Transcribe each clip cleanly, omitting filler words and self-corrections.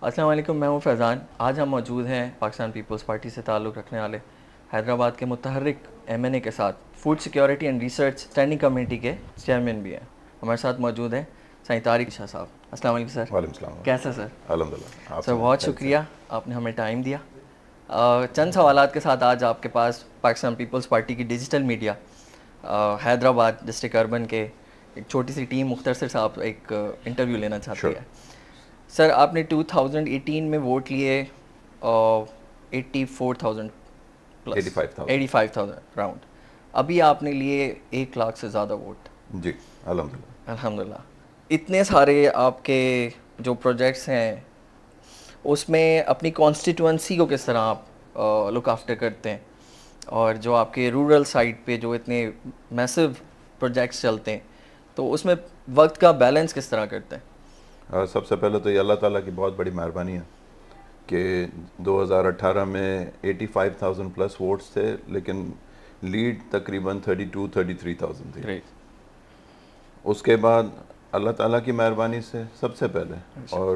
अस्सलाम वालेकुम, मैं हूं फैज़ान। आज हम मौजूद हैं पाकिस्तान पीपल्स पार्टी से ताल्लुक़ रखने वाले हैदराबाद के मुतहर्रिक एमएनए के साथ। Food security and research standing committee के चेयरमैन भी हैं। हमारे साथ मौजूद हैं सईं तारिक शाह साहब। अस्सलाम वालेकुम सर। वालेकुम सलाम। कैसा सर? अल्हम्दुलिल्लाह, आप सर सुनाएं बहुत खैर से। शुक्रिया, आपने हमें टाइम दिया। चंद सवालात के साथ आज आपके पास पाकिस्तान पीपल्स पार्टी की digital media Hyderabad district urban के एक छोटी सी टीम मुख्तसर साहब एक इंटरव्यू लेना चाहती श्योर। है। सर आपने 2018 में वोट लिए 84,000 प्लस, 85,000। 85,000 राउंड। अभी आपने लिए 1 लाख से ज़्यादा वोट। जी, अल्हम्दुलिल्लाह। अल्हम्दुलिल्लाह। इतने सारे आपके जो प्रोजेक्ट्स हैं उसमें अपनी कॉन्स्टिट्यूंसी को किस तरह आप लुक आफ्टर करते हैं, और जो आपके रूरल साइड पे जो इतने मैसिव प्रोजेक्ट्स चलते हैं तो उसमें वक्त का बैलेंस किस तरह करते हैं? सबसे पहले तो ये अल्लाह ताला की बहुत बड़ी मेहरबानी है कि 2018 में 85,000 प्लस वोट्स थे, लेकिन लीड तकरीबन 32-33,000 थी। ग्रेट। उसके बाद अल्लाह ताला की मेहरबानी से सबसे पहले, अच्छा। और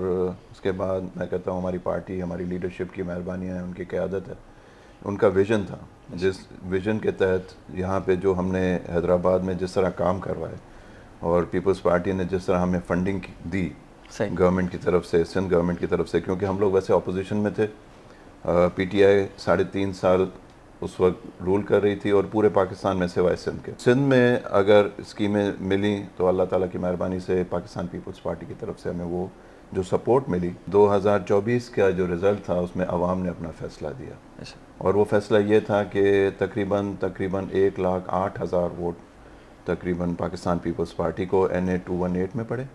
उसके बाद मैं कहता हूँ हमारी पार्टी, हमारी लीडरशिप की मेहरबानी है, उनकी क़यादत है, उनका विज़न था। जिस विज़न के तहत यहाँ पे जो हमने हैदराबाद में जिस तरह काम करवाए और पीपल्स पार्टी ने जिस तरह हमें फंडिंग दी सही। गवर्नमेंट की तरफ से, सिंध गवर्नमेंट की तरफ से, क्योंकि हम लोग वैसे अपोजिशन में थे। पीटीआई 3.5 साल उस वक्त रूल कर रही थी, और पूरे पाकिस्तान में सिवाय सिंध के। सिंध में अगर स्कीमें मिली तो अल्लाह ताला की मेहरबानी से पाकिस्तान पीपल्स पार्टी की तरफ से हमें वो जो सपोर्ट मिली। 2024 का जो रिज़ल्ट था उसमें आवाम ने अपना फ़ैसला दिया, अच्छा। और वो फ़ैसला ये था कि तकरीबन 1,08,000 वोट तकरीबन पाकिस्तान पीपल्स पार्टी को NA 218 में पड़े,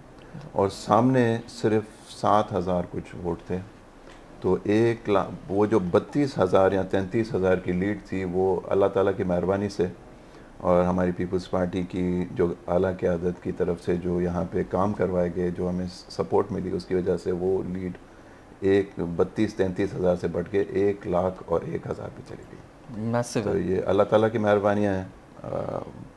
और सामने सिर्फ 7,000 कुछ वोट थे। तो 1 लाख, वो जो 32,000 या 33,000 की लीड थी, वो अल्लाह ताला की मेहरबानी से और हमारी पीपल्स पार्टी की जो आला क़यादत की तरफ से जो यहाँ पे काम करवाए गए, जो हमें सपोर्ट मिली, उसकी वजह से वो लीड 32-33,000 से बढ़ के 1,01,000 पे चली गई। मैसिव तो है। ये अल्लाह ताला की मेहरबानियाँ हैं,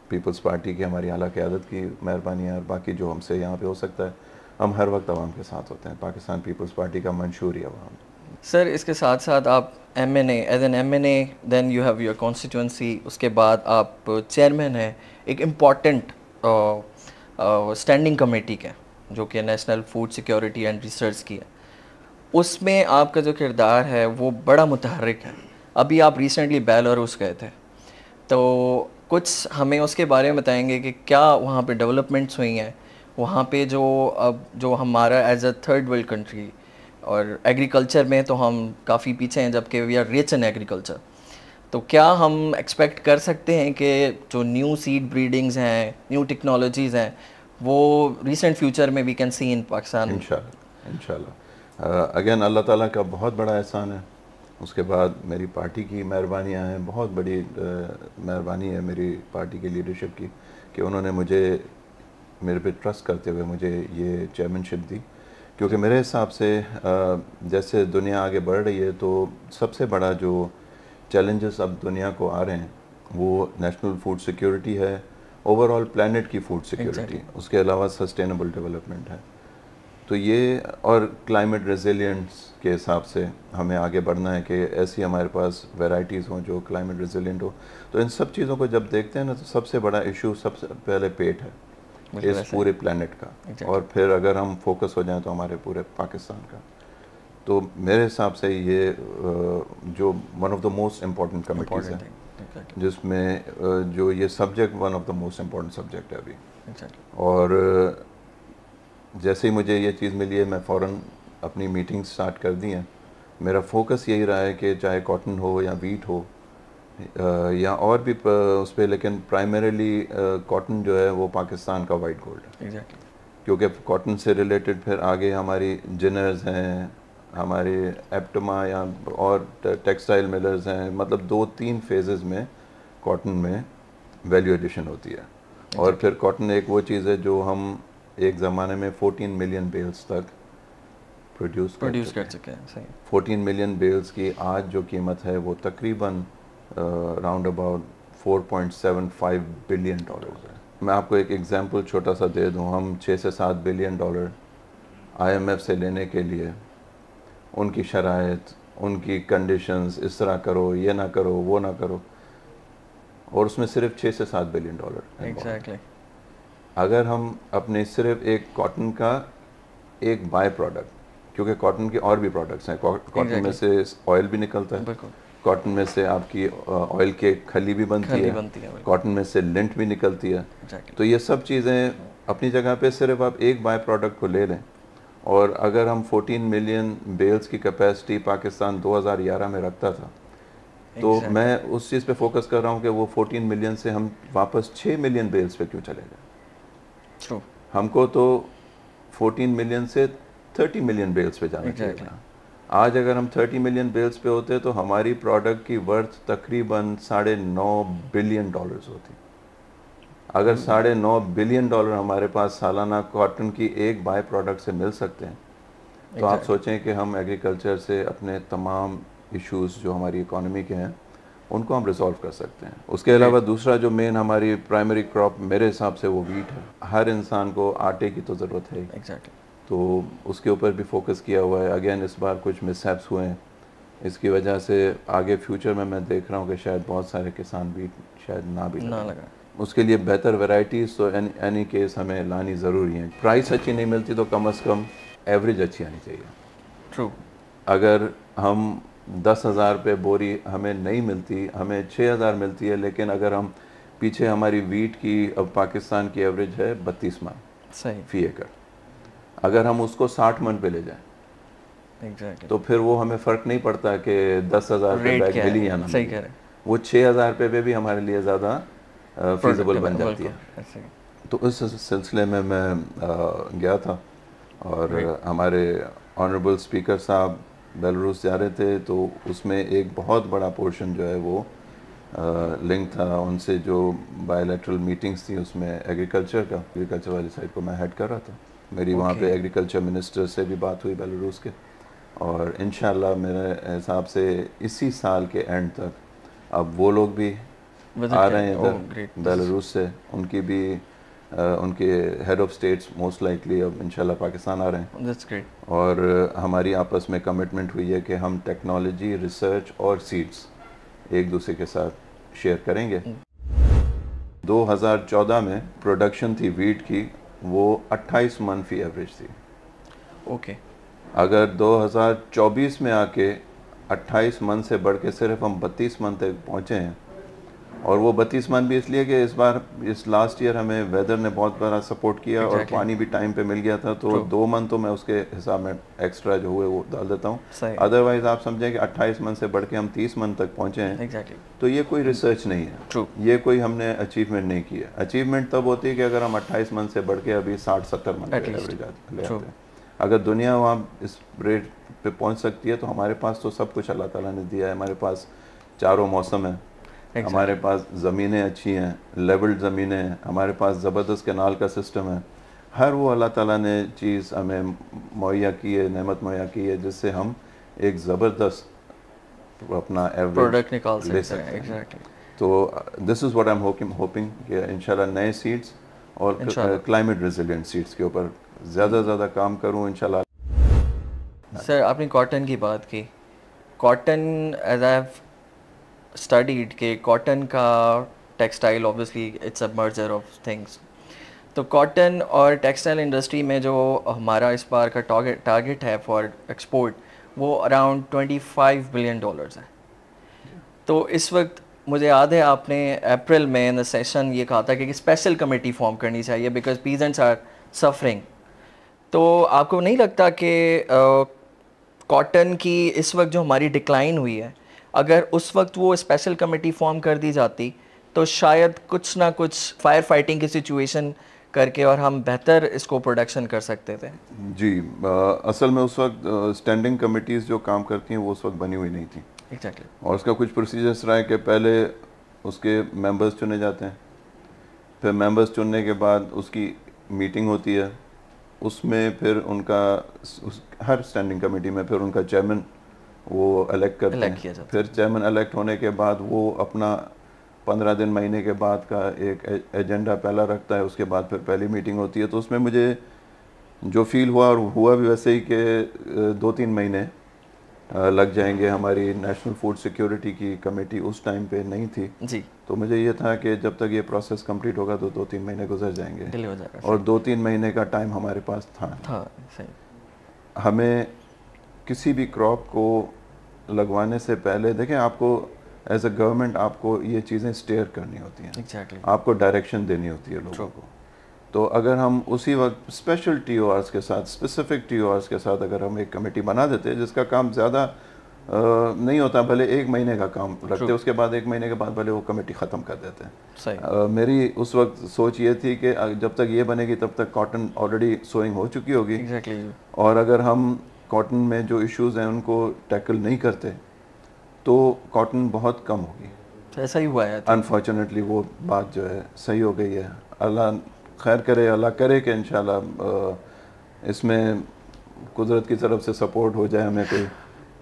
पीपल्स पार्टी की, हमारी आला क़यादत की मेहरबानी है, और बाकी जो हमसे यहाँ पे हो सकता है, हम हर वक्त आवाम के साथ होते हैं। पाकिस्तान पीपल्स पार्टी का मंशूर ही आवाम। सर इसके साथ साथ आप MNA, as an MNA then you have your constituency, उसके बाद आप चेयरमैन हैं एक इम्पॉर्टेंट स्टैंडिंग कमेटी के, जो कि national food security and research की है। उसमें आपका जो किरदार है वो बड़ा मुतहर्रिक है। अभी आप रिसेंटली बेलारूस गए थे, तो कुछ हमें उसके बारे में बताएंगे कि क्या वहाँ पे डेवलपमेंट्स हुई हैं, वहाँ पे जो अब जो हमारा as a third world country, और एग्रीकल्चर में तो हम काफ़ी पीछे हैं जबकि we are rich in agriculture. तो क्या हम एक्सपेक्ट कर सकते हैं कि जो न्यू सीड ब्रीडिंग्स हैं, न्यू टेक्नोलॉजीज़ हैं, वो रिसेंट फ्यूचर में we can see in Pakistan? इंशाल्लाह, इंशाल्लाह। अगेन अल्लाह ताला का बहुत बड़ा एहसान है। उसके बाद मेरी पार्टी की मेहरबानियाँ हैं, बहुत बड़ी मेहरबानी है मेरी पार्टी की लीडरशिप की, कि उन्होंने मुझे, मेरे पे ट्रस्ट करते हुए मुझे ये चेयरमैनशिप दी। क्योंकि मेरे हिसाब से जैसे दुनिया आगे बढ़ रही है, तो सबसे बड़ा जो चैलेंजेस अब दुनिया को आ रहे हैं वो नेशनल फूड सिक्योरिटी है, ओवरऑल प्लानट की फूड सिक्योरिटी, एग्जैक्टली। उसके अलावा सस्टेनेबल डेवलपमेंट है। तो ये, और क्लाइमेट रेजिलियंस के हिसाब से हमें आगे बढ़ना है कि ऐसी हमारे पास वैरायटीज़ हों जो क्लाइमेट रेजिलियंट हो। तो इन सब चीज़ों को जब देखते हैं ना, तो सबसे बड़ा इशू सबसे पहले पेट है बिल्कुल इस ऐसा ही। पूरे प्लानट का, एग्जैक्टली। और फिर अगर हम फोकस हो जाएं तो हमारे पूरे पाकिस्तान का। तो मेरे हिसाब से ये जो one of the most important committees important है, थिंग। एग्जैक्टली। जिसमें जो ये subject one of the most important subject है अभी। एग्जैक्टली। और जैसे ही मुझे ये चीज़ मिली है, मैं फ़ौरन अपनी मीटिंग स्टार्ट कर दी हैं। मेरा फोकस यही रहा है कि चाहे कॉटन हो या वीट हो, या और भी उस पर, लेकिन प्राइमरीली कॉटन जो है वो पाकिस्तान का वाइट गोल्ड है। एग्जैक्टली। क्योंकि कॉटन से रिलेटेड फिर आगे हमारी जिनर्स हैं, हमारे एप्टमा या और टेक्सटाइल मिलर्स हैं, मतलब 2-3 फेजेस में कॉटन में वैल्यू एडिशन होती है। और एग्जैक्टली। फिर कॉटन एक वो चीज़ है जो हम एक ज़माने में 14 मिलियन बेल्स तक प्रोड्यूस कर प्रोड्यूस चुके कर हैं। चुके हैं। सही। 14 मिलियन बेल्स की आज जो कीमत है वो तकरीबन राउंड अबाउट $4.75 बिलियन है। मैं आपको एक एग्जांपल छोटा सा दे दूं, हम 6 से 7 बिलियन डॉलर IMF से लेने के लिए उनकी शराइत, उनकी कंडीशंस, इस तरह करो, ये ना करो, वो ना करो, और उसमें सिर्फ 6 से 7 बिलियन डॉलर। एग्जैक्टली। अगर हम अपने सिर्फ एक कॉटन का एक बाय प्रोडक्ट, क्योंकि कॉटन के और भी प्रोडक्ट्स हैं, कॉटन में से ऑयल भी निकलता है, बिल्कुल। कॉटन में से आपकी ऑयल के खली भी बनती है, कॉटन में से लिंट भी निकलती है। तो ये सब चीज़ें अपनी जगह पे सिर्फ आप एक बाय प्रोडक्ट को ले लें, और अगर हम 14 मिलियन बेल्स की कैपेसिटी पाकिस्तान 2011 में रखता था, तो मैं उस चीज़ पे फोकस कर रहा हूँ कि वो 14 मिलियन से हम वापस 6 मिलियन बेल्स पे क्यों चले गए। हमको तो 14 मिलियन से 30 मिलियन बेल्स पे जाना चाहिए था। आज अगर हम 30 मिलियन बेल्स पे होते तो हमारी प्रोडक्ट की वर्थ तकरीबन $9.5 बिलियन होती। अगर $9.5 बिलियन हमारे पास सालाना कॉटन की एक बाय प्रोडक्ट से मिल सकते हैं, तो आप सोचें कि हम एग्रीकल्चर से अपने तमाम इश्यूज जो हमारी इकोनॉमी के हैं उनको हम रिजॉल्व कर सकते हैं। उसके अलावा दूसरा जो मेन हमारी प्राइमरी क्रॉप मेरे हिसाब से वो वीट है। हर इंसान को आटे की तो ज़रूरत है। तो उसके ऊपर भी फोकस किया हुआ है। अगेन इस बार कुछ मिसहैप्स हुए हैं, इसकी वजह से आगे फ्यूचर में मैं देख रहा हूँ कि शायद बहुत सारे किसान वीट शायद ना भी लगा। उसके लिए बेहतर वैरायटीज़ तो एनी केस हमें लानी ज़रूरी है। प्राइस अच्छी नहीं मिलती तो कम से कम एवरेज अच्छी आनी चाहिए। ट्रू। अगर हम 10,000 पे बोरी हमें नहीं मिलती, हमें 6,000 मिलती है, लेकिन अगर हम पीछे हमारी वीट की अब पाकिस्तान की एवरेज है 32 मन सही फी एकड़, अगर हम उसको 60 मन पे ले जाएं तो फिर वो हमें फ़र्क नहीं पड़ता कि 10,000 पे बैग मिली या ना मिली, वो 6,000 पे भी हमारे लिए ज़्यादा फीजिबल बन जाती है। तो उस सिलसिले में मैं गया था और हमारे ऑनरेबल स्पीकर साहब बेलारूस जा रहे थे, तो उसमें एक बहुत बड़ा पोर्शन जो है वो लिंक था उनसे, जो बायलैटरल मीटिंग्स थी उसमें एग्रीकल्चर वाली साइड को मैं हेड कर रहा था। मेरी वहाँ पे एग्रीकल्चर मिनिस्टर से भी बात हुई बेलारूस के, और इंशाल्लाह मेरे हिसाब से इसी साल के एंड तक अब वो लोग भी आ रहे हैं इधर बेलारूस से, उनकी भी उनके head of states most likely अब इंशाल्लाह पाकिस्तान आ रहे हैं। That's great. और हमारी आपस में कमिटमेंट हुई है कि हम टेक्नोलॉजी, रिसर्च और सीड्स एक दूसरे के साथ शेयर करेंगे। 2014 में प्रोडक्शन थी वीट की, वो 28 मन फी एवरेज थी। ओके। अगर 2024 में आके 28 मन से बढ़ के सिर्फ हम 32 मन तक पहुँचे हैं, और वो 32 मन भी इसलिए कि इस बार इस लास्ट ईयर हमें वेदर ने बहुत बड़ा सपोर्ट किया और पानी भी टाइम पे मिल गया था, तो 2 मन तो मैं उसके हिसाब में एक्स्ट्रा जो हुए वो डाल देता हूँ। अदरवाइज आप समझें कि 28 मन से बढ़ के हम 30 मन तक पहुँचे हैं। तो ये कोई रिसर्च नहीं है, ये कोई हमने अचीवमेंट नहीं किया। अचीवमेंट तब होती है कि अगर हम 28 मन से बढ़ के अभी 60-70 मन पे एवरेज ले आते हैं। अगर दुनिया वहाँ इस रेट पे पहुँच सकती है तो हमारे पास तो सब कुछ अल्लाह ताला ने दिया है। हमारे पास चारों मौसम है, हमारे पास ज़मीनें अच्छी हैं, लेवल्ड ज़मीनें हैं, हमारे पास ज़बरदस्त कैनाल का सिस्टम है। हर वो अल्लाह ताला ने चीज़ हमें मुहैया की है, नेमत मुहैया की है, जिससे हम एक ज़बरदस्त अपना एवरेज प्रोडक्ट निकाल सकते हैं। तो this is what I am hoping कि इंशाल्लाह नए सीड्स और क्लाइमेट रेजिलिएंट सीड्स के ऊपर ज़्यादा काम करूँ इंशाल्लाह। सर आपने कॉटन की बात की, cotton as I have studied के कॉटन का textile obviously it's a merger of things. तो कॉटन और टेक्सटाइल इंडस्ट्री में जो हमारा इस बार का टारगेट है फॉर एक्सपोर्ट वो अराउंड $25 बिलियन है। तो इस वक्त मुझे याद है आपने अप्रैल में इन द सेशन ये कहा था कि स्पेशल कमेटी फॉर्म करनी चाहिए बिकॉज पीजेंट्स आर सफरिंग। तो आपको नहीं लगता कि कॉटन की इस वक्त जो हमारी डिक्लाइन हुई है, अगर उस वक्त वो स्पेशल कमेटी फॉर्म कर दी जाती तो शायद कुछ ना कुछ फायर फाइटिंग की सिचुएशन करके और हम बेहतर इसको प्रोडक्शन कर सकते थे? जी, असल में उस वक्त स्टैंडिंग कमेटीज़ जो काम करती हैं वो उस वक्त बनी हुई नहीं थी। एग्जैक्टली। और उसका कुछ प्रोसीजर्स रहा है कि पहले उसके मेंबर्स चुने जाते हैं, फिर मेंबर्स चुनने के बाद उसकी मीटिंग होती है, उसमें फिर उनका हर स्टैंडिंग कमेटी में फिर उनका चेयरमैन वो इलेक्ट करते हैं। फिर चेयरमैन इलेक्ट होने के बाद वो अपना 15 दिन महीने के बाद का एक एजेंडा पहला रखता है, उसके बाद फिर पहली मीटिंग होती है। तो उसमें मुझे जो फील हुआ, और हुआ भी वैसे ही कि 2-3 महीने लग जाएंगे। हमारी नेशनल फूड सिक्योरिटी की कमेटी उस टाइम पे नहीं थी, जी, तो मुझे ये था कि जब तक ये प्रोसेस कंप्लीट होगा तो 2-3 महीने गुजर जाएंगे, डिले हो जाएगा, और सही 2-3 महीने का टाइम हमारे पास था नहीं। था, सही। हमें किसी भी क्रॉप को लगवाने से पहले देखें, आपको एज अ गवर्नमेंट आपको ये चीज़ें स्टेयर करनी होती हैं, एग्जैक्टली, आपको डायरेक्शन देनी होती है लोगों ट्रू, को। तो अगर हम उसी वक्त स्पेशल टीओआरस के साथ, स्पेसिफिक टीओआरस के साथ अगर हम एक कमेटी बना देते जिसका काम ज़्यादा नहीं होता, भले 1 महीने का काम रखते, उसके बाद 1 महीने के बाद भले वो कमेटी ख़त्म कर देते हैं। सही, मेरी उस वक्त सोच ये थी कि जब तक ये बनेगी तब तक कॉटन ऑलरेडी सोइंग हो चुकी होगी, एग्जैक्टली, और अगर हम कॉटन में जो इश्यूज हैं उनको टैकल नहीं करते तो कॉटन बहुत कम होगी। तो ऐसा ही हुआ है, आई थिंक। अनफॉर्चुनेटली वो बात जो है सही हो गई है। अल्लाह खैर करे, अल्लाह करे कि इंशाल्लाह इसमें कुदरत की तरफ से सपोर्ट हो जाए हमें कोई,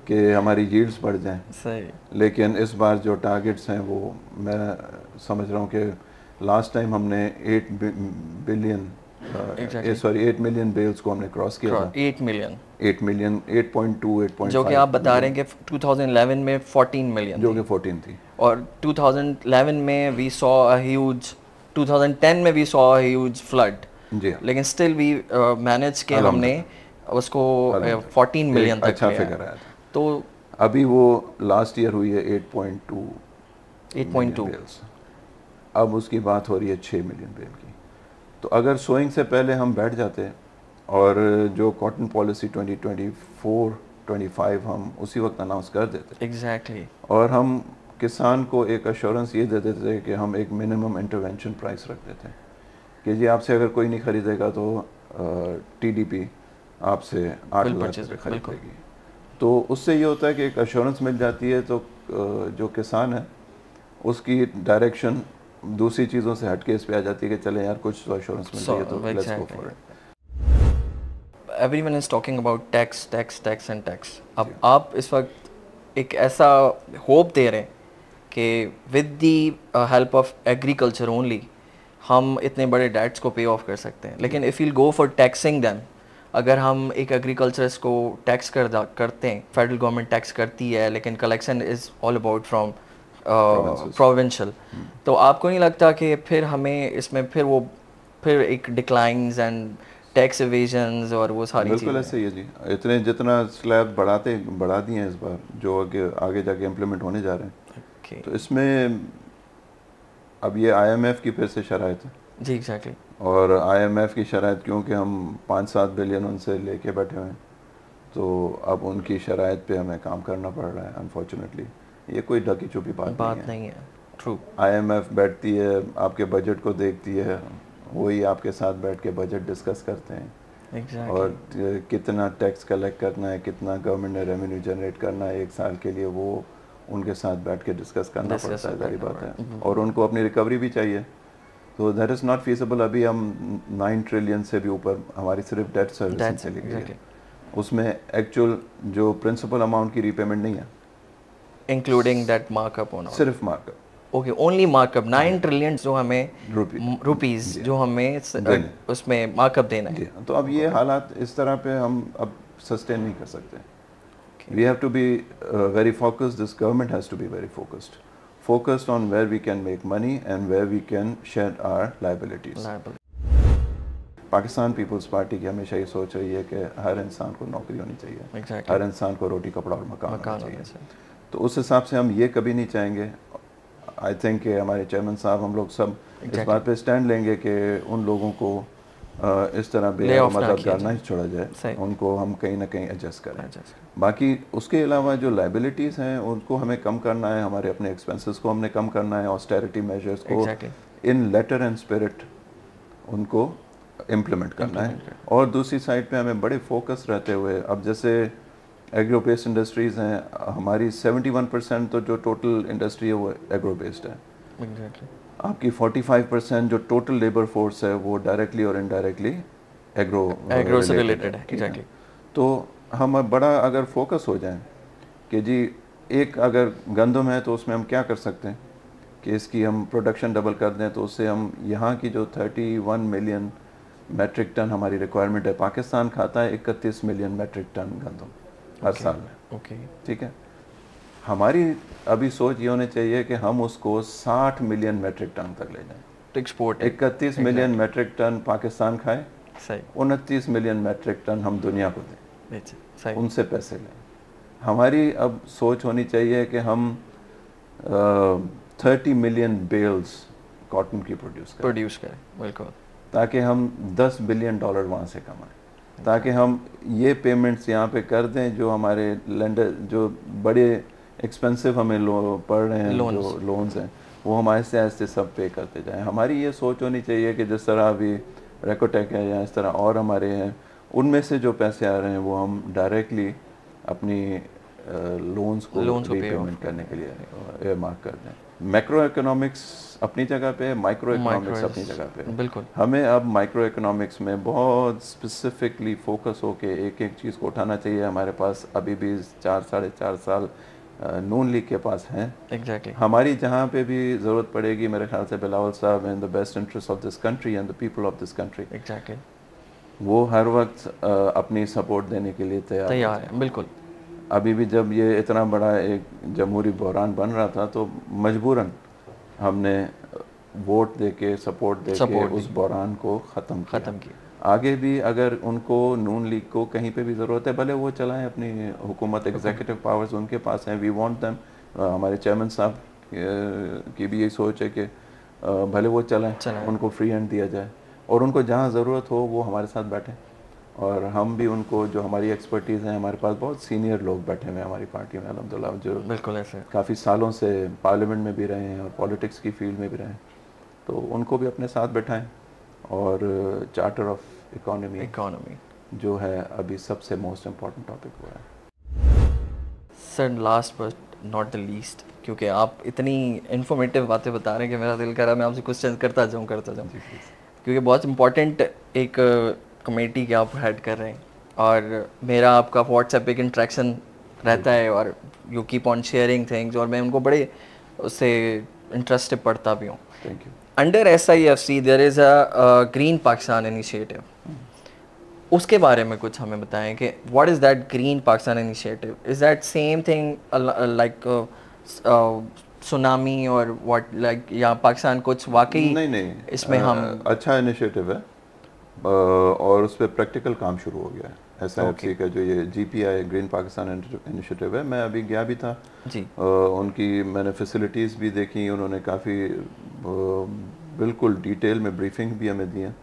कि हमारी यील्ड्स बढ़ जाएं। सही, लेकिन इस बार जो टारगेट्स हैं वो मैं समझ रहा हूँ कि लास्ट टाइम हमने 8 billion exactly, sorry 8 million bales को हमने क्रॉस किया था। 8 मिलियन, 8 मिलियन, 8.2, जो कि 8.5 आप बता रहे मिलियन, हैं कि 2011 में 14 मिलियन जो थी, कि 14 थी। और 2011 में वी सॉ अ ह्यूज, 2010 में we saw a huge flood, जी हाँ, लेकिन स्टिल वी मैनेज के हमने अल्हम्दुलिल्लाह, उसको 14 अल्हम्दुलिल्लाह मिलियन एक तक अच्छा ले आए। फिगर आया था। तो अभी वो लास्ट ईयर हुई है 8.2 मिलियन 8.2, बेल्स, अब उसकी बात हो रही है 6 मिलियन बेल की। तो अगर सोइंग से पहले हम बैठ जाते और जो कॉटन पॉलिसी 2024-25 हम उसी वक्त अनाउंस कर देते, एग्जैक्टली, और हम किसान को एक अश्योरेंस ये दे देते थे कि हम एक मिनिमम इंटरवेंशन प्राइस रख देते हैं कि जी आपसे अगर कोई नहीं ख़रीदेगा तो टीडीपी आपसे 8,000 परचेज, रुपये खरीद बिल्कुल, लेगी। तो उससे ये होता है कि एक अश्योरेंस मिल जाती है, तो जो किसान है उसकी डायरेक्शन दूसरी चीज़ों से हट के इस पे आ जाती है कि चले यार कुछ तो अश्योरेंस मिल सो रही है तो let's go for exactly, it. Everyone is talking about tax, tax, tax and tax. जी अब आप इस वक्त एक ऐसा होप दे रहे हैं कि with the help of agriculture only हम इतने बड़े डेट्स को पे ऑफ कर सकते हैं, लेकिन if you'll go for taxing them, अगर हम एक एग्रीकल्चर्स को टैक्स करते हैं, फेडरल गवर्नमेंट टैक्स करती है, लेकिन collection is all about from provinces. Provincial, तो आपको नहीं लगता कि फिर हमें इसमें फिर एक डिक्लाइंस एंड टैक्स एवेजन्स और वो सारी बिल्कुल चीज़ें? ऐसे ही है जी, इतने जितना स्लैब बढ़ा दिए हैं इस बार जो आगे आगे जाके इम्प्लीमेंट होने जा रहे हैं, ओके, तो इसमें अब ये आईएमएफ की फिर से शराइत है, जी एग्जैक्टली, और आईएमएफ की शराइत क्योंकि हम 5-7 बिलियन उनसे लेके बैठे हुए हैं, तो अब उनकी शराइत पे हमें काम करना पड़ रहा है। अनफॉर्चुनेटली ये कोई ढकी छुपी बात नहीं है। नहीं है, ट्रू, आईएमएफ बैठती है, आपके बजट को देखती है, वही आपके साथ बैठ के बजट डिस्कस करते हैं, और एग्जैक्टली, कितना टैक्स कलेक्ट करना है, कितना गवर्नमेंट ने रेवेन्यू जनरेट करना है एक साल के लिए, वो उनके साथ बैठ के डिस्कस करना डिस्कस पड़ता है, जारी करना बात है। पड़ता और उनको अपनी रिकवरी भी चाहिए, तो दैट इज़ नॉट फीसिबल। अभी हम 9 ट्रिलियन से भी ऊपर हमारी सिर्फ डेट सर्विसिंग दैट्स चली गई है, एग्जैक्टली, उसमें एक्चुअल जो प्रिंसिपल अमाउंट की रीपेमेंट नहीं है, including that markup on all, सिर्फ markup okay, only markup 9 trillion जो हमें रुपी रुपीस जी जो हमें देने उसमें मार्कअप देना जी। है, तो अब ये हालात इस तरह पे हम अब सस्टेन नहीं कर सकते। We have to be very focused. This government has to be very focused. Focused on where we can make money and where we can shed our liabilities. Liable, Pakistan Peoples Party की हमेशा ये सोच रही है कि हर इंसान को नौकरी होनी चाहिए, एग्जैक्टली, हर इंसान को रोटी कपड़ा और मकान होना मकान चाहिए। होने से, तो उस हिसाब से हम ये कभी नहीं चाहेंगे। आई थिंक कि हमारे चेयरमैन साहब, हम लोग सब इस बात पे स्टैंड लेंगे कि उन लोगों को इस तरह Layoff ना मतलब किया डालना जाए। ही छोड़ा जाए, सही, उनको हम कहीं ना कहीं एडजस्ट करें। adjust, बाकी उसके अलावा जो लाइबिलिटीज़ हैं उनको हमें कम करना है, हमारे अपने एक्सपेंसेस को हमने कम करना है, ऑस्टेरिटी मेजर्स को exactly, in letter and spirit उनको इम्प्लीमेंट करना है। इम्प्लीमेंट कर, और दूसरी साइड पे हमें बड़े फोकस रहते हुए, अब जैसे एग्रो बेस्ड इंडस्ट्रीज़ हैं हमारी, 71% तो जो टोटल इंडस्ट्री है वो एग्रो बेस्ड है। एग्जैक्टली, आपकी 45% जो टोटल लेबर फोर्स है वो डायरेक्टली और इनडायरेक्टली एग्रो से रिलेटेड रिलेटेड है, ठीक है। एग्जैक्टली, तो हम अब बड़ा अगर फोकस हो जाएं कि जी एक अगर गंदम है तो उसमें हम क्या कर सकते हैं कि इसकी हम प्रोडक्शन डबल कर दें, तो उससे हम यहाँ की जो 31 मिलियन मैट्रिक टन हमारी रिक्वायरमेंट है, पाकिस्तान खाता है 31 मिलियन मैट्रिक टन गंदम। हर साल में। ओके ठीक है, हमारी अभी सोच ये होनी चाहिए कि हम उसको 60 मिलियन मेट्रिक टन तक ले जाएं। तो export 31 million metric ton Pakistan खाए, सही 29 मिलियन मेट्रिक टन हम दुनिया को दें, बेचे सही उनसे पैसे लें। हमारी अब सोच होनी चाहिए कि हम 30 मिलियन बेल्स कॉटन की प्रोड्यूस करें बिल्कुल, ताकि हम 10 बिलियन डॉलर वहाँ से कमाएं, ताकि हम ये पेमेंट्स यहाँ पे कर दें जो हमारे लेंडर जो बड़े एक्सपेंसिव हमें पड़ रहे हैं, जो लोन्स हैं वो हम आहिस्ते आहिस्ते सब पे करते जाएं। हमारी ये सोच होनी चाहिए कि जिस तरह अभी रेकोटेक है या इस तरह और हमारे हैं, उनमें से जो पैसे आ रहे हैं वो हम डायरेक्टली अपनी लोन्स को रीपेमेंट करने के लिए एयरमार्क कर दें। मैक्रो इकोनॉमिक्स अपनी जगह पे, माइक्रो इकोनॉमिक्स अपनी जगह पे। बिल्कुल, हमें अब माइक्रो इकोनॉमिक्स में बहुत स्पेसिफिकली फोकस होके एक एक चीज़ को उठाना चाहिए। हमारे पास अभी भी 4-4.5 साल नून लीग के पास हैं। एग्जैक्टली हमारी जहाँ पे भी ज़रूरत पड़ेगी, मेरे ख्याल से बिलावल साहब in the best interest of this country and the people of this country, exactly वो हर वक्त अपनी सपोर्ट देने के लिए तैयार है बिल्कुल। अभी भी जब ये इतना बड़ा एक जमहूरी बहरान बन रहा था तो मजबूरन हमने वोट देके सपोर्ट देके उस बहरान को ख़त्म किया। आगे भी अगर उनको नून लीग को कहीं पे भी ज़रूरत है, भले वो चलाएं अपनी हुकूमत, एग्जीक्यूटिव पावर्स उनके पास हैं, वी वांट देम। हमारे चेयरमैन साहब की भी यही सोच है कि भले वो चलाएं, उनको फ्री हैंड दिया जाए और उनको जहाँ ज़रूरत हो वो हमारे साथ बैठें, और हम भी उनको, जो हमारी एक्सपर्टीज़ हैं, हमारे पास बहुत सीनियर लोग बैठे हुए हैं हमारी पार्टी में अल्हम्दुलिल्लाह, जो बिल्कुल ऐसे काफ़ी सालों से पार्लियामेंट में भी रहे हैं और पॉलिटिक्स की फील्ड में भी रहे हैं, तो उनको भी अपने साथ बैठाएं। और चार्टर ऑफ इकोनॉमी जो है अभी सबसे मोस्ट इम्पॉर्टेंट टॉपिक हुआ है। Sir last but not the least, क्योंकि आप इतनी इन्फॉर्मेटिव बातें बता रहे हैं कि मेरा दिल कर रहा है मैं आपसे क्वेश्चन करता जाऊँ क्योंकि बहुत इंपॉर्टेंट एक कमेटी के आप हेड कर रहे हैं और मेरा आपका व्हाट्सएप एक इंट्रैक्शन रहता है और you keep on sharing things और मैं उनको बड़े उससे इंटरेस्ट से पढ़ता भी हूँ। Thank you. अंडर SIFC there is a green Pakistan initiative, उसके बारे में कुछ हमें बताएं कि what is that green Pakistan initiative, is that same thing like tsunami और व्हाट लाइक, या पाकिस्तान कुछ वाकई नहीं इसमें हम अच्छा इनिशिएटिव है और उस पर प्रैक्टिकल काम शुरू हो गया है। SIFC का जो ये GPI ग्रीन पाकिस्तान इनिशिएटिव है, मैं अभी गया भी था जी, उनकी मैंने फैसिलिटीज़ भी देखी, उन्होंने काफ़ी बिल्कुल डिटेल में ब्रीफिंग भी हमें दी है।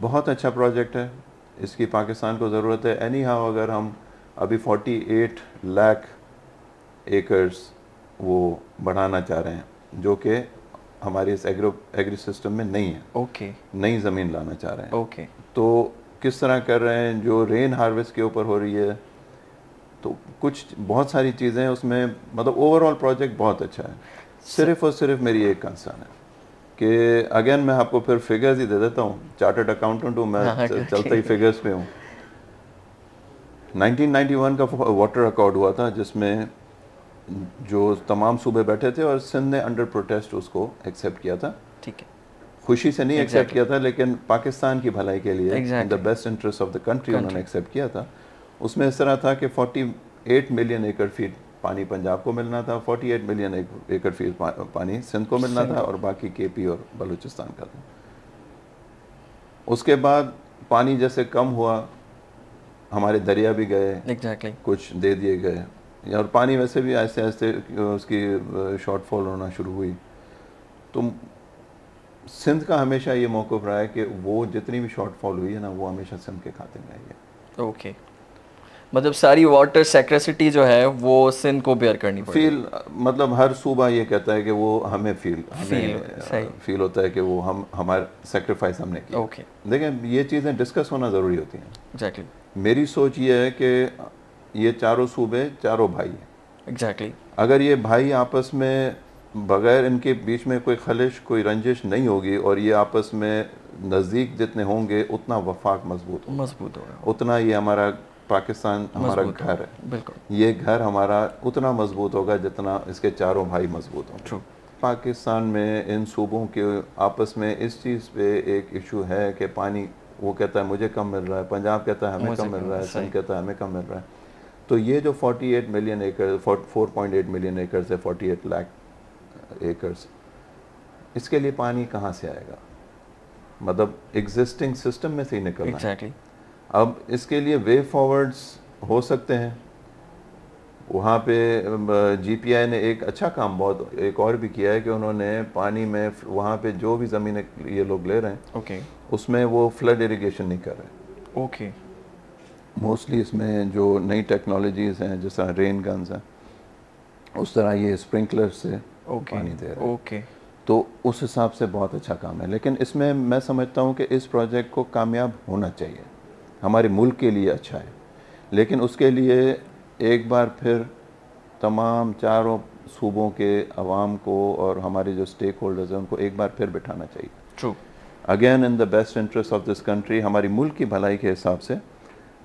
बहुत अच्छा प्रोजेक्ट है, इसकी पाकिस्तान को ज़रूरत है। एनी हाउ अगर हम अभी 48 लाख एकर्स वो बढ़ाना चाह रहे हैं जो कि हमारे इस एग्री सिस्टम में नहीं है, नई ज़मीन लाना चाह रहे हैं, तो किस तरह कर रहे हैं, जो रेन हार्वेस्ट के ऊपर हो रही है, तो कुछ बहुत सारी चीज़ें हैं उसमें, मतलब ओवरऑल प्रोजेक्ट बहुत अच्छा है। सिर्फ और सिर्फ मेरी एक कंसर्न है कि अगेन मैं आपको फिर फिगर्स ही दे देता हूँ, चार्टर्ड अकाउंटेंट हूँ मैं, चलता ही फिगर्स पे हूँ। 1991 का वाटर अकॉर्ड हुआ था जिसमें जो तमाम सूबे बैठे थे और सिंध ने अंडर प्रोटेस्ट उसको एक्सेप्ट किया था। ठीक है, खुशी से नहीं एक्सेप्ट किया था, लेकिन पाकिस्तान की भलाई के लिए, in the best interest of the country उन्होंने एक्सेप्ट किया था। उसमें इस तरह था कि 48 मिलियन एकड़ फीट पानी पंजाब को मिलना था, 48 मिलियन एकड़ फीट पानी सिंध को मिलना था और बाकी KP और बलूचिस्तान का था। उसके बाद पानी जैसे कम हुआ, हमारे दरिया भी गए, कुछ दे दिए गए, और पानी वैसे भी आहिस्ते आहिस्ते उसकी शॉर्टफॉल होना शुरू हुई। तो सिंध का हमेशा ये मौक़िफ़ रहा है कि वो जितनी भी शॉर्टफॉल हुई है ना, वो हमेशा सिंध के खाते में आई है। मतलब सारी वाटर सेक्रेसिटी जो है वो सिंध को बेयर करनी पड़ेगी। मतलब हर सूबा ये कहता है कि वो हमें फील होता है कि वो हमारे सेक्रीफाइस हमने किया। देखें, ये चीज़ें डिस्कस होना ज़रूरी होती हैं। मेरी सोच ये है कि ये चारों सूबे चारों भाई हैं। अगर ये भाई आपस में बगैर इनके बीच में कोई खलिश, कोई रंजिश नहीं होगी और ये आपस में नज़दीक जितने होंगे उतना वफाक मजबूत होगा, उतना ये हमारा पाकिस्तान हमारा घर है, ये घर हमारा उतना मजबूत होगा जितना इसके चारों भाई मजबूत होंगे। पाकिस्तान में इन सूबों के आपस में इस चीज़ पे एक इशू है कि पानी, वो कहता है मुझे कम मिल रहा है, पंजाब कहता है हमें कम मिल रहा है, सिंध कहता है हमें कम मिल रहा है। तो ये जो 48 मिलियन एकड़ 4.8 मिलियन एकड़ है, 48 लाख एकर्स, इसके लिए पानी कहाँ से आएगा? मतलब एग्जिस्टिंग सिस्टम में से ही निकलना exactly. है। अब इसके लिए वे फॉरवर्ड्स हो सकते हैं। वहाँ पे जीपीआई ने एक अच्छा काम बहुत एक और भी किया है कि उन्होंने पानी में वहाँ पे जो भी ज़मीनें ये लोग ले रहे हैं okay. उसमें वो फ्लड इरिगेशन नहीं कर रहे। okay. मोस्टली इसमें जो नई टेक्नोलॉजीज़ हैं, जैसा रेन गन्स हैं, उस तरह ये स्प्रिंकलर से पानी दे रहे हैं। तो उस हिसाब से बहुत अच्छा काम है। लेकिन इसमें मैं समझता हूँ कि इस प्रोजेक्ट को कामयाब होना चाहिए, हमारे मुल्क के लिए अच्छा है, लेकिन उसके लिए एक बार फिर तमाम चारों सूबों के अवाम को और हमारे जो स्टेक होल्डर्स हैं उनको एक बार फिर बिठाना चाहिए। True. Again in the best interest of this country, हमारी मुल्क की भलाई के हिसाब से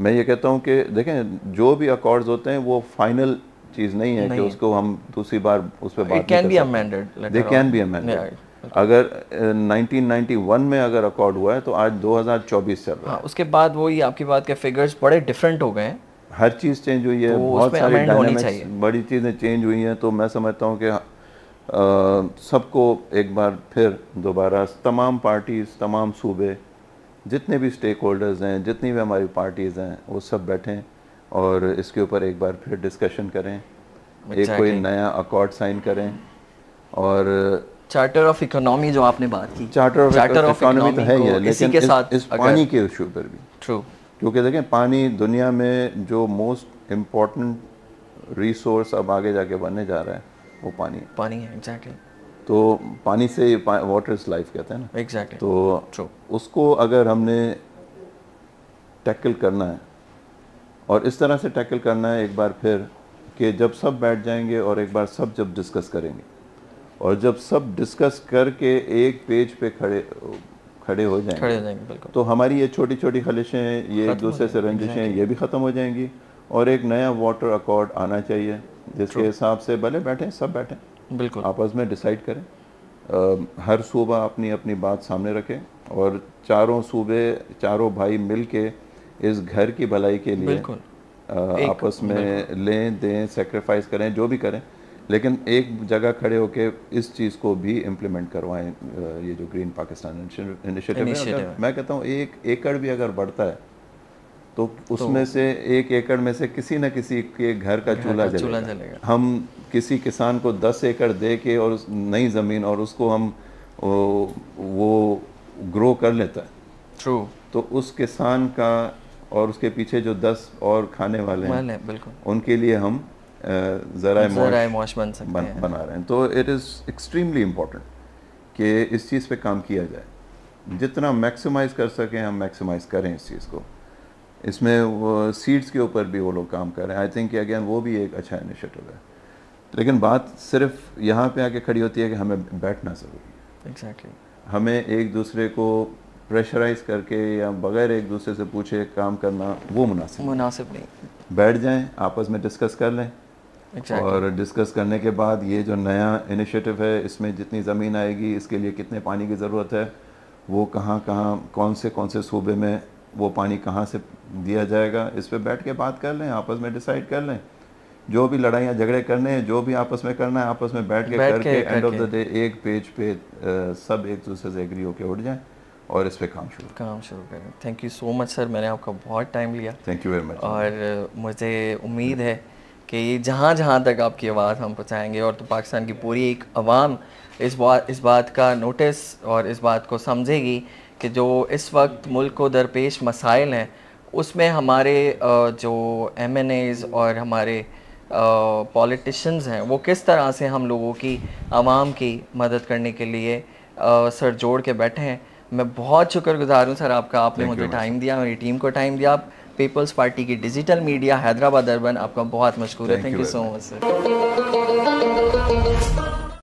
मैं ये कहता हूँ कि देखें, जो भी अकॉर्ड्स होते हैं वो फाइनल चीज़ नहीं है कि उसको हम दूसरी बार उस पर बात नहीं कर सकते। They can be amended. अगर 1991 में अगर अकॉर्ड हुआ है तो आज 2024 चल रहा है। उसके बाद वही आपकी बात के फिगर्स बड़े डिफरेंट हो गए हैं, हर चीज़ चेंज हुई है, बहुत सारी डायनामिक्स बड़ी चीज़ें चेंज हुई हैं। तो मैं समझता हूँ कि सबको एक बार फिर दोबारा तमाम पार्टीज़, तमाम सूबे, जितने भी स्टेक होल्डर्स हैं, जितनी भी हमारी पार्टीज़ हैं, वो सब बैठें और इसके ऊपर एक बार फिर डिस्कशन करें, एक कोई नया अकॉर्ड साइन करें। और चार्टर ऑफ इकोनॉमी जो आपने बात की, चार्टर ऑफ इकोनॉमी तो है ही है, लेकिन के साथ इस पानी के इशू पर भी। ट्रू। क्योंकि देखें, पानी दुनिया में जो मोस्ट इम्पोर्टेंट रिसोर्स अब आगे जाके बनने जा रहा है वो पानी है। एग्जैक्टली। तो पानी से वाटर इज लाइफ कहते हैं ना। एग्जैक्टली। तो True. उसको अगर हमने टैकल करना है और इस तरह से टैकल करना है एक बार फिर कि जब सब बैठ जाएंगे और एक बार सब जब डिस्कस करेंगे और जब सब डिस्कस करके एक पेज पे खड़े हो जाएंगे बिल्कुल। तो हमारी ये छोटी छोटी खलिशें, ये एक दूसरे से रंजिशें, ये भी ख़त्म हो जाएंगी और एक नया वाटर अकॉर्ड आना चाहिए जिसके हिसाब से भले बैठें, सब बैठें, बिल्कुल, आपस में डिसाइड करें। हर सूबा अपनी अपनी बात सामने रखे और चारों सूबे, चारों भाई मिल के इस घर की भलाई के लिए आपस में लें दें, सेक्रीफाइस करें, जो भी करें, लेकिन एक जगह खड़े होके इस चीज़ को भी इम्प्लीमेंट करवाएं। ये जो ग्रीन पाकिस्तान इनिशिएटिव है, मैं कहता हूँ 1 एकड़ भी अगर बढ़ता है तो उसमें से 1 एकड़ में से किसी न किसी के घर का चूल्हा जलेगा। हम किसी किसान को 10 एकड़ दे के और उस नई ज़मीन और उसको हम वो ग्रो कर लेता है। ट्रू। तो उस किसान का और उसके पीछे जो 10 और खाने वाले हैं, बिल्कुल, उनके लिए हम ज़राए मौश बना रहे हैं। तो इट इज़ एक्सट्रीमली इम्पोर्टेंट कि इस चीज़ पे काम किया जाए, जितना मैक्सिमाइज़ कर सकें हम मैक्सिमाइज़ करें इस चीज़ को। इसमें वो सीड्स के ऊपर भी वो लोग काम कर रहे हैं। आई थिंक कि अगेन वो भी एक अच्छा इनिशिएटिव है, लेकिन बात सिर्फ यहाँ पे आके खड़ी होती है कि हमें बैठना ज़रूरी है। एग्जैक्टली। हमें एक दूसरे को प्रेशराइज करके या बगैर एक दूसरे से पूछे काम करना वो मुनासिब नहीं। बैठ जाएं, आपस में डिस्कस कर लें। और डिस्कस करने के बाद ये जो नया इनिशिएटिव है, इसमें जितनी ज़मीन आएगी, इसके लिए कितने पानी की ज़रूरत है, वो कहाँ कौन से सूबे में वो पानी कहाँ से दिया जाएगा, इस पे बैठ के बात कर लें, आपस में डिसाइड कर लें। जो भी लड़ाइयाँ झगड़े करने हैं, जो भी आपस में करना है, आपस में बैठ के करके एंड ऑफ द डे एक पेज पे सब एक दूसरे से एग्री होकर उठ जाएं और इस पे काम शुरू करें। Thank you so much sir, मैंने आपका बहुत टाइम लिया। Thank you very much. और मुझे उम्मीद है कि जहाँ तक आपकी आवाज़ हम पहुँचाएँगे और तो पाकिस्तान की पूरी एक आवाम इस बात का नोटिस और इस बात को समझेगी कि जो इस वक्त मुल्क को दरपेश मसाइल हैं, उसमें हमारे जो MNAs और हमारे पॉलिटिशियंस हैं, वो किस तरह से हम लोगों की, आवाम की मदद करने के लिए सर जोड़ के बैठे हैं। मैं बहुत शुक्रगुजार हूँ सर आपका, आपने मुझे टाइम दिया, मेरी टीम को टाइम दिया। आप पीपल्स पार्टी की डिजिटल मीडिया हैदराबाद अर्बन, आपका बहुत मशकूर है। Thank you so much sir.